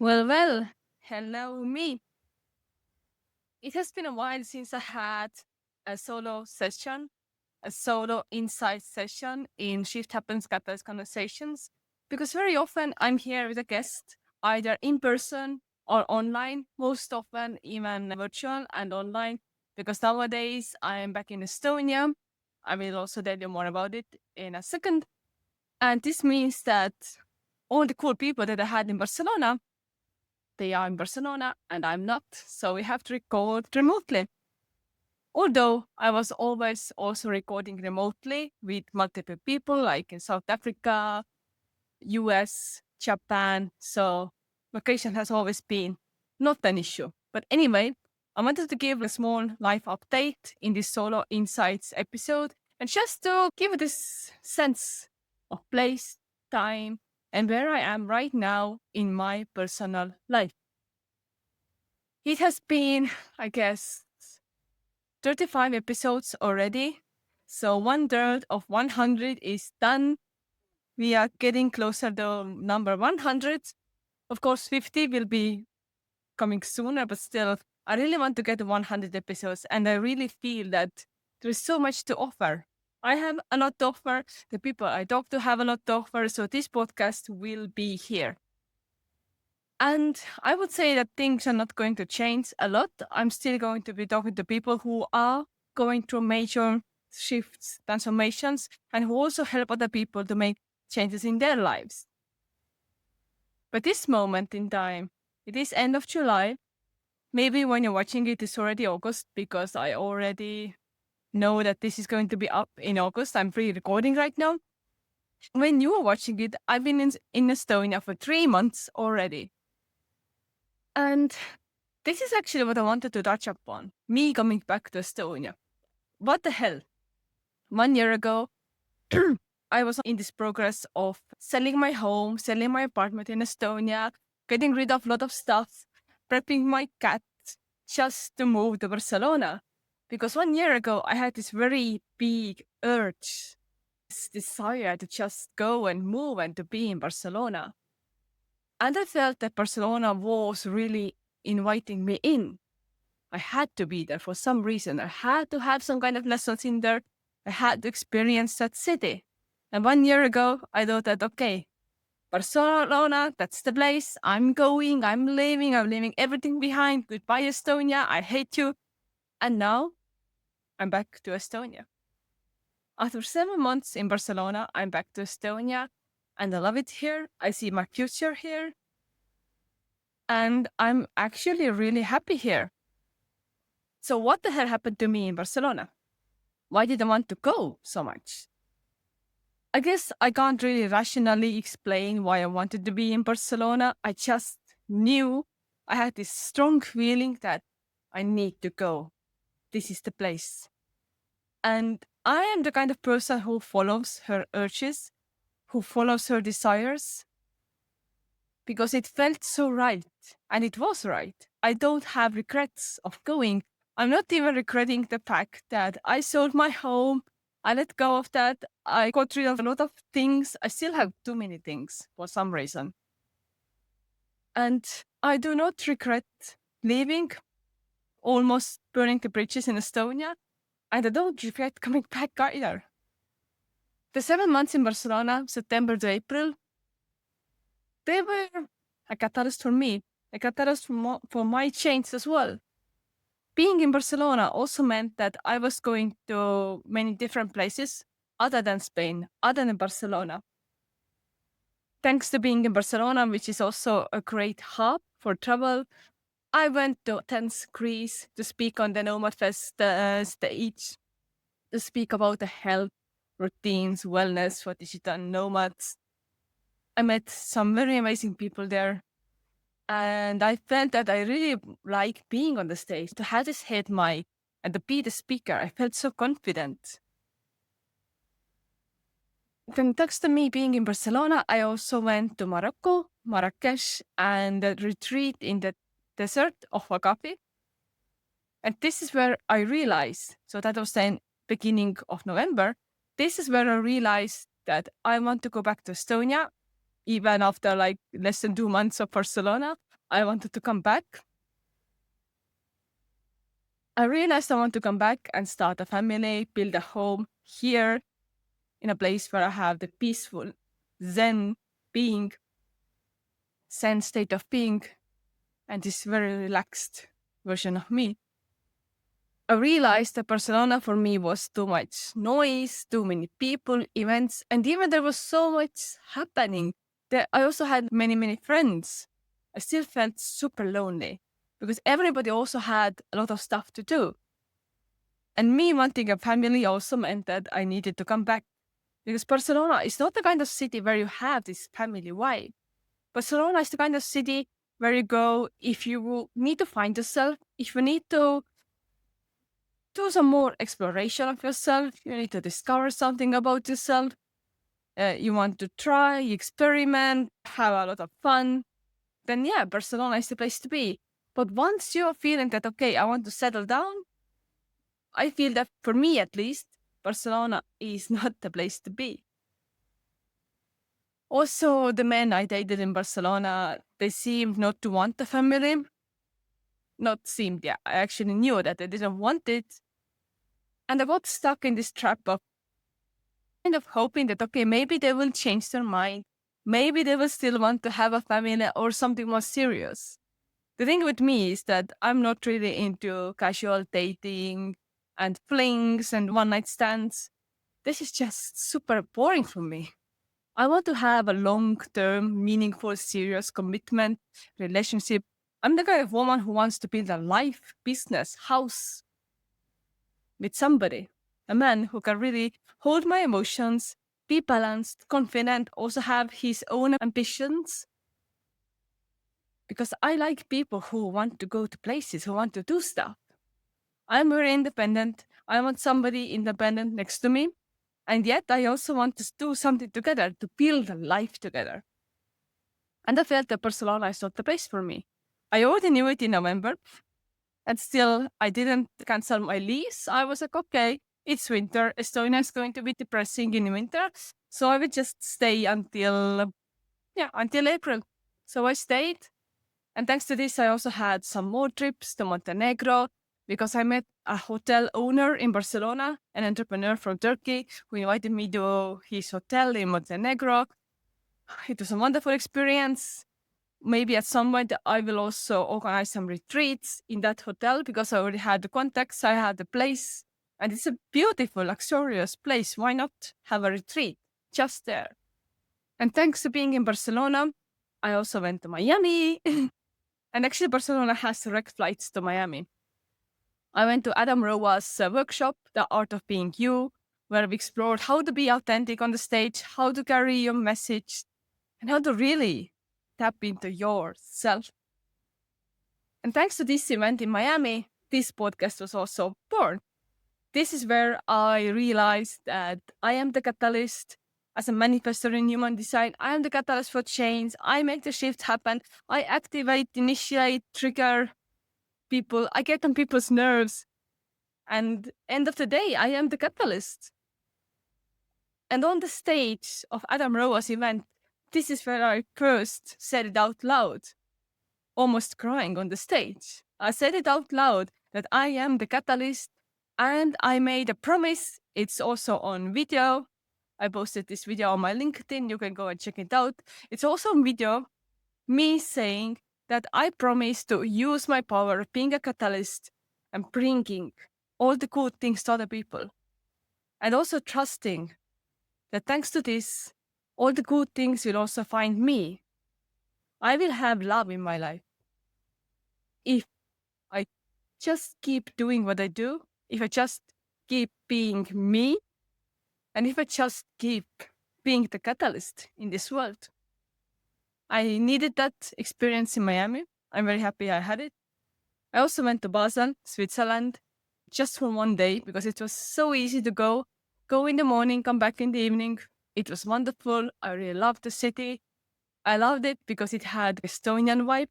Well, hello me. It has been a while since I had a solo session, a solo insight session in Shift Happens Catalyst Conversations, because very often I'm here with a guest, either in person or online, most often even virtual and online, because nowadays I am back in Estonia. I will also tell you more about it in a second. And this means that all the cool people that I had in Barcelona, they are in Barcelona and I'm not. So we have to record remotely. Although I was always also recording remotely with multiple people, like in South Africa, US, Japan. So location has always been not an issue. But anyway, I wanted to give a small life update in this solo insights episode and just to give this sense of place, time, and where I am right now in my personal life. It has been, I guess, 35 episodes already. So one third of 100 is done. We are getting closer to number 100. Of course, 50 will be coming sooner, but still, I really want to get to 100 episodes. And I really feel that there is so much to offer. I have a lot to offer. The people I talk to have a lot to offer. So this podcast will be here. And I would say that things are not going to change a lot. I'm still going to be talking to people who are going through major shifts, transformations, and who also help other people to make changes in their lives. But this moment in time, it is end of July. Maybe when you're watching it, it's already August because I already know that this is going to be up in August. I'm pre-recording right now. When you are watching it, I've been in Estonia for 3 months already. And this is actually what I wanted to touch upon. Me coming back to Estonia. What the hell? 1 year ago, I was in this progress of selling my home, selling my apartment in Estonia, getting rid of a lot of stuff, prepping my cat just to move to Barcelona. Because 1 year ago, I had this very big urge, this desire to just go and move and to be in Barcelona. And I felt that Barcelona was really inviting me in. I had to be there for some reason. I had to have some kind of lessons in there. I had to experience that city. And 1 year ago, I thought that, okay, Barcelona, that's the place. I'm going, I'm leaving everything behind. Goodbye, Estonia. I hate you. And now I'm back to Estonia. After 7 months in Barcelona, I'm back to Estonia and I love it here. I see my future here. And I'm actually really happy here. So, what the hell happened to me in Barcelona? Why did I want to go so much? I guess I can't really rationally explain why I wanted to be in Barcelona. I just knew I had this strong feeling that I need to go. This is the place. And I am the kind of person who follows her urges, who follows her desires, because it felt so right. And it was right. I don't have regrets of going. I'm not even regretting the fact that I sold my home. I let go of that. I got rid of a lot of things. I still have too many things for some reason. And I do not regret leaving, almost burning the bridges in Estonia. And I don't regret coming back either. The 7 months in Barcelona, September to April, they were a catalyst for me, a catalyst for my change as well. Being in Barcelona also meant that I was going to many different places other than Spain, other than Barcelona. Thanks to being in Barcelona, which is also a great hub for travel, I went to Athens, Greece, to speak on the Nomad Fest stage, to speak about the health, routines, wellness for digital nomads. I met some very amazing people there. And I felt that I really like being on the stage, to have this head mic and to be the speaker. I felt so confident. Then, thanks to me being in Barcelona, I also went to Morocco, Marrakesh, and a retreat in the desert of Agapi. And this is where I realized, so that was then beginning of November, this is where I realized that I want to go back to Estonia, even after like less than 2 months of Barcelona. I wanted to come back. I realized I want to come back and start a family, build a home here in a place where I have the peaceful Zen being, Zen state of being, and this very relaxed version of me. I realized that Barcelona for me was too much noise, too many people, events, and even there was so much happening that I also had many, many friends. I still felt super lonely because everybody also had a lot of stuff to do. And me wanting a family also meant that I needed to come back because Barcelona is not the kind of city where you have this family vibe. Barcelona is the kind of city where you go if you need to find yourself, if you need to do some more exploration of yourself, you need to discover something about yourself. You want to try, experiment, have a lot of fun, then yeah, Barcelona is the place to be. But once you're feeling that, okay, I want to settle down, I feel that for me at least, Barcelona is not the place to be. Also, the men I dated in Barcelona, they seemed not to want the family. Not seemed, yeah. I actually knew that they didn't want it. And I got stuck in this trap of kind of hoping that, okay, maybe they will change their mind. Maybe they will still want to have a family or something more serious. The thing with me is that I'm not really into casual dating and flings and one night stands. This is just super boring for me. I want to have a long term, meaningful, serious commitment, relationship. I'm the kind of woman who wants to build a life, business, house with somebody, a man who can really hold my emotions, be balanced, confident, also have his own ambitions. Because I like people who want to go to places, who want to do stuff. I'm very independent. I want somebody independent next to me. And yet I also want to do something together, to build a life together. And I felt that Barcelona is not the place for me. I already knew it in November. And still, I didn't cancel my lease. I was like, okay, it's winter. Estonia is going to be depressing in winter. So I would just stay until April. So I stayed. And thanks to this, I also had some more trips to Montenegro because I met a hotel owner in Barcelona, an entrepreneur from Turkey, who invited me to his hotel in Montenegro. It was a wonderful experience. Maybe at some point I will also organize some retreats in that hotel because I already had the contacts, I had the place, and it's a beautiful, luxurious place. Why not have a retreat just there? And thanks to being in Barcelona, I also went to Miami. And actually, Barcelona has direct flights to Miami. I went to Adam Roa's workshop, The Art of Being You, where we explored how to be authentic on the stage, how to carry your message, and how to really tap into yourself. And thanks to this event in Miami, this podcast was also born. This is where I realized that I am the catalyst as a manifestor in human design. I am the catalyst for change. I make the shift happen. I activate, initiate, trigger people. I get on people's nerves. And end of the day, I am the catalyst. And on the stage of Adam Roa's event, this is where I first said it out loud, almost crying on the stage. I said it out loud that I am the catalyst, and I made a promise. It's also on video. I posted this video on my LinkedIn. You can go and check it out. It's also on video, me saying that I promise to use my power of being a catalyst and bringing all the good things to other people. And also trusting that thanks to this, all the good things will also find me. I will have love in my life. If I just keep doing what I do, if I just keep being me, and if I just keep being the catalyst in this world. I needed that experience in Miami. I'm very happy I had it. I also went to Basel, Switzerland, just for one day because it was so easy to go in the morning, come back in the evening. It was wonderful. I really loved the city. I loved it because it had Estonian vibe.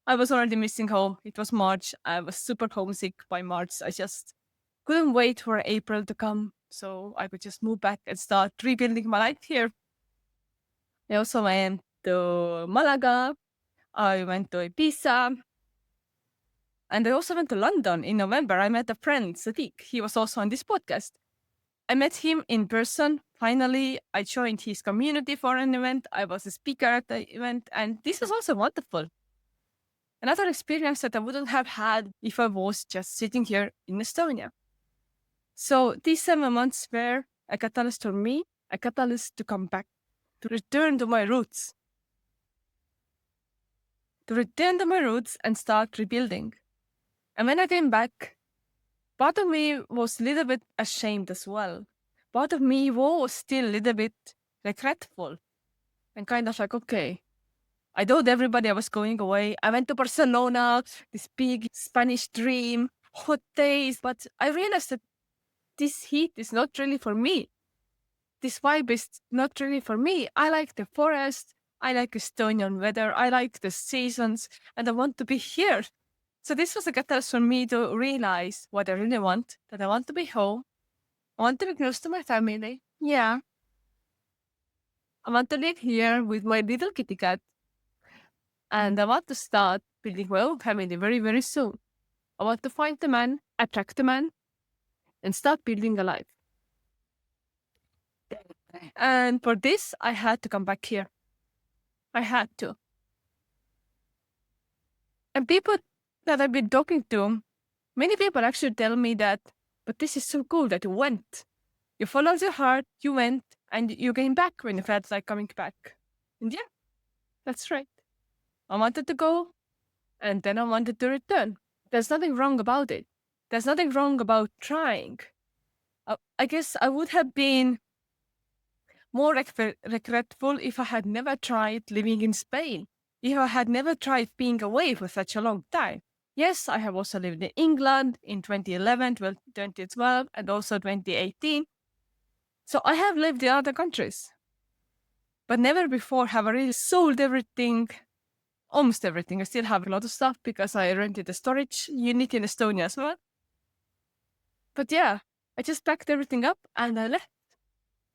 I was already missing home. It was March. I was super homesick by March. I just couldn't wait for April to come so I could just move back and start rebuilding my life here. I also went to Malaga. I went to Ibiza. And I also went to London in November. I met a friend, Sadiq. He was also on this podcast. I met him in person. Finally, I joined his community for an event. I was a speaker at the event, and this was also wonderful. Another experience that I wouldn't have had if I was just sitting here in Estonia. So these 7 months were a catalyst for me, a catalyst to come back, to return to my roots, and start rebuilding. And when I came back, part of me was a little bit ashamed as well. Part of me was still a little bit regretful and kind of like, okay, I told everybody I was going away. I went to Barcelona, this big Spanish dream, hot days, but I realized that this heat is not really for me. This vibe is not really for me. I like the forest. I like Estonian weather. I like the seasons, and I want to be here. So this was a catalyst for me to realize what I really want, that I want to be home. I want to be close to my family. Yeah. I want to live here with my little kitty cat. And I want to start building my own family very, very soon. I want to find the man, attract the man, and start building a life. And for this, I had to come back here. I had to. And people that I've been talking to, many people actually tell me that, but this is so cool that you went. You followed your heart, you went, and you came back when you felt like coming back. And yeah, that's right. I wanted to go, and then I wanted to return. There's nothing wrong about it. There's nothing wrong about trying. I guess I would have been more regretful if I had never tried living in Spain, if I had never tried being away for such a long time. Yes, I have also lived in England in 2011, 2012, and also 2018. So I have lived in other countries. But never before have I really sold everything, almost everything. I still have a lot of stuff because I rented a storage unit in Estonia as well. But yeah, I just packed everything up and I left.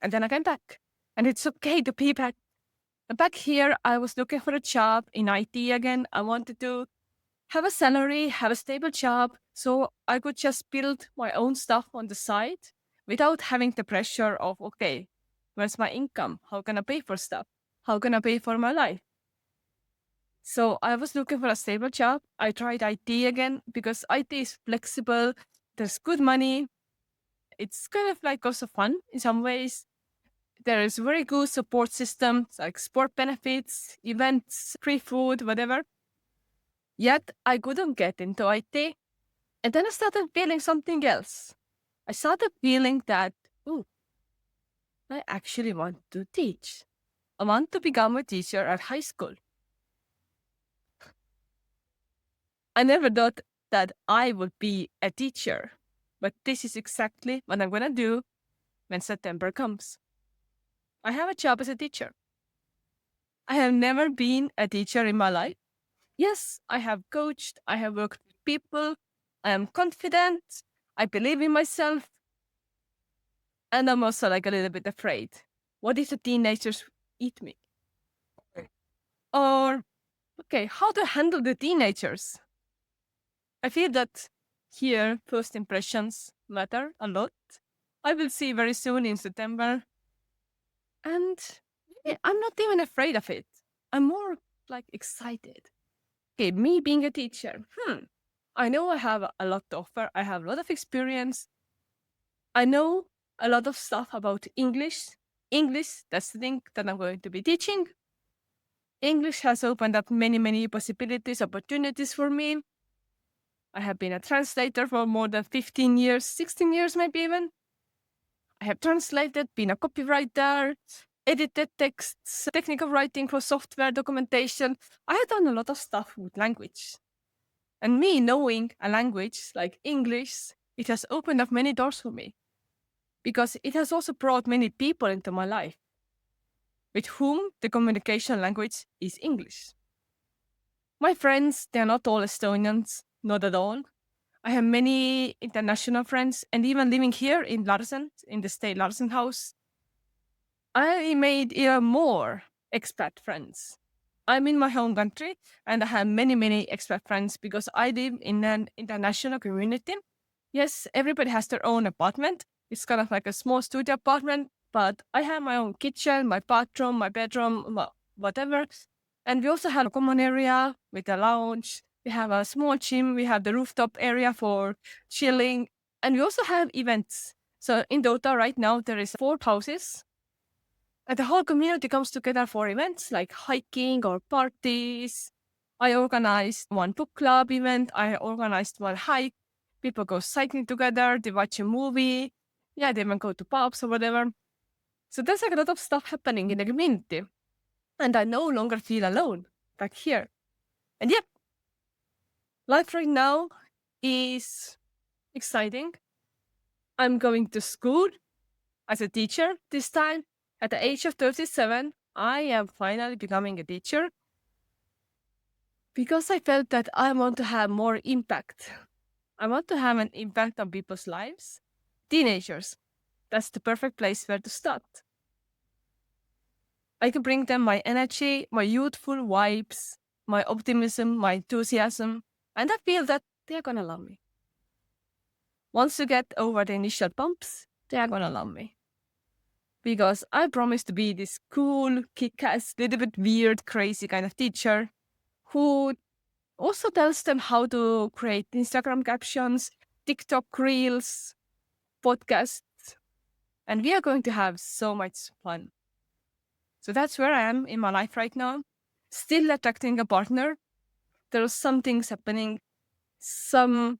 And then I came back. And it's okay to be back. Back here, I was looking for a job in IT again. I wanted to have a salary, have a stable job, so I could just build my own stuff on the side without having the pressure of, okay, where's my income? How can I pay for stuff? How can I pay for my life? So I was looking for a stable job. I tried IT again because IT is flexible. There's good money. It's kind of like also fun in some ways. There is very good support systems like sport benefits, events, free food, whatever. Yet I couldn't get into IT. And then I started feeling something else. I started feeling that, oh, I actually want to teach. I want to become a teacher at high school. I never thought that I would be a teacher, but this is exactly what I'm going to do when September comes. I have a job as a teacher. I have never been a teacher in my life. Yes, I have coached, I have worked with people, I am confident, I believe in myself, and I'm also like a little bit afraid. What if the teenagers eat me? Or, okay, how to handle the teenagers? I feel that here, first impressions matter a lot. I will see very soon in September. And I'm not even afraid of it. I'm more like excited. Okay, me being a teacher. I know I have a lot to offer. I have a lot of experience. I know a lot of stuff about English. English, that's the thing that I'm going to be teaching. English has opened up many, many possibilities, opportunities for me. I have been a translator for more than 15 years, 16 years maybe even. I have translated, been a copywriter, edited texts, technical writing for software documentation. I have done a lot of stuff with language. And me knowing a language like English, it has opened up many doors for me because it has also brought many people into my life with whom the communication language is English. My friends, they're not all Estonians, not at all. I have many international friends, and even living here in Larsen, in the state Larsen house, I made even more expat friends. I'm in my home country and I have many, many expat friends because I live in an international community. Yes, everybody has their own apartment. It's kind of like a small studio apartment, but I have my own kitchen, my bathroom, my bedroom, whatever. And we also have a common area with a lounge. We have a small gym. We have the rooftop area for chilling. And we also have events. So in Dota right now, there is 4 houses. And the whole community comes together for events like hiking or parties. I organized one book club event. I organized one hike. People go cycling together. They watch a movie. Yeah, they even go to pubs or whatever. So there's like a lot of stuff happening in the community. And I no longer feel alone back here. And yep, life right now is exciting. I'm going to school as a teacher this time. At the age of 37, I am finally becoming a teacher because I felt that I want to have more impact. I want to have an impact on people's lives. Teenagers, that's the perfect place where to start. I can bring them my energy, my youthful vibes, my optimism, my enthusiasm, and I feel that they're gonna love me. Once you get over the initial bumps, they're gonna love me. Because I promise to be this cool, kick-ass, little bit weird, crazy kind of teacher who also tells them how to create Instagram captions, TikTok reels, podcasts, and we are going to have so much fun. So that's where I am in my life right now. Still attracting a partner. There are some things happening, some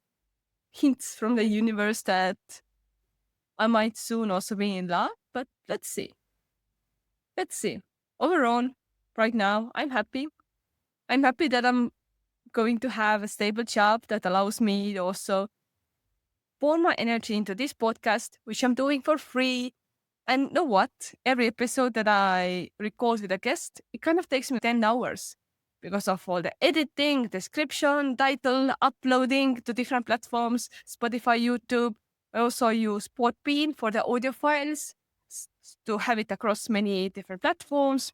hints from the universe that I might soon also be in love, but let's see. Let's see. Overall, right now, I'm happy. I'm happy that I'm going to have a stable job that allows me to also pour my energy into this podcast, which I'm doing for free. And you know what? Every episode that I record with a guest, it kind of takes me 10 hours because of all the editing, description, title, uploading to different platforms, Spotify, YouTube. I also use Podbean for the audio files to have it across many different platforms.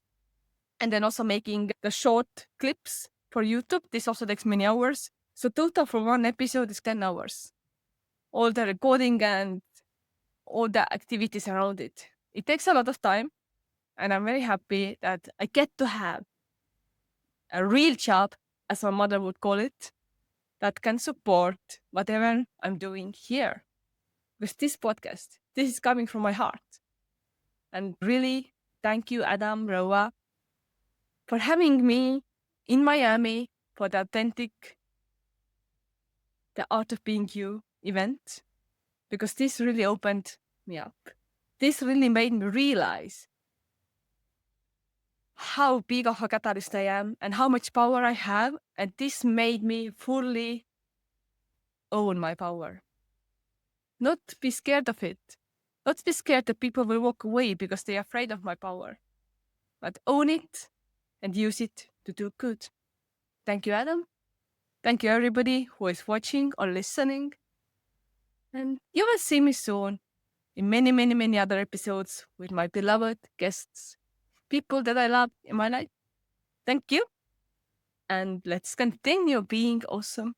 And then also making the short clips for YouTube. This also takes many hours. So total for one episode is 10 hours. All the recording and all the activities around it. It takes a lot of time, and I'm very happy that I get to have a real job, as my mother would call it, that can support whatever I'm doing here with this podcast. This is coming from my heart. And really, thank you, Adam, Roa, for having me in Miami for the authentic The Art of Being You event, because this really opened me up. This really made me realize how big of a catalyst I am and how much power I have. And this made me fully own my power. Not be scared of it. Not be scared that people will walk away because they're afraid of my power. But own it and use it to do good. Thank you, Adam. Thank you, everybody who is watching or listening. And you will see me soon in many, many, many other episodes with my beloved guests, people that I love in my life. Thank you. And let's continue being awesome.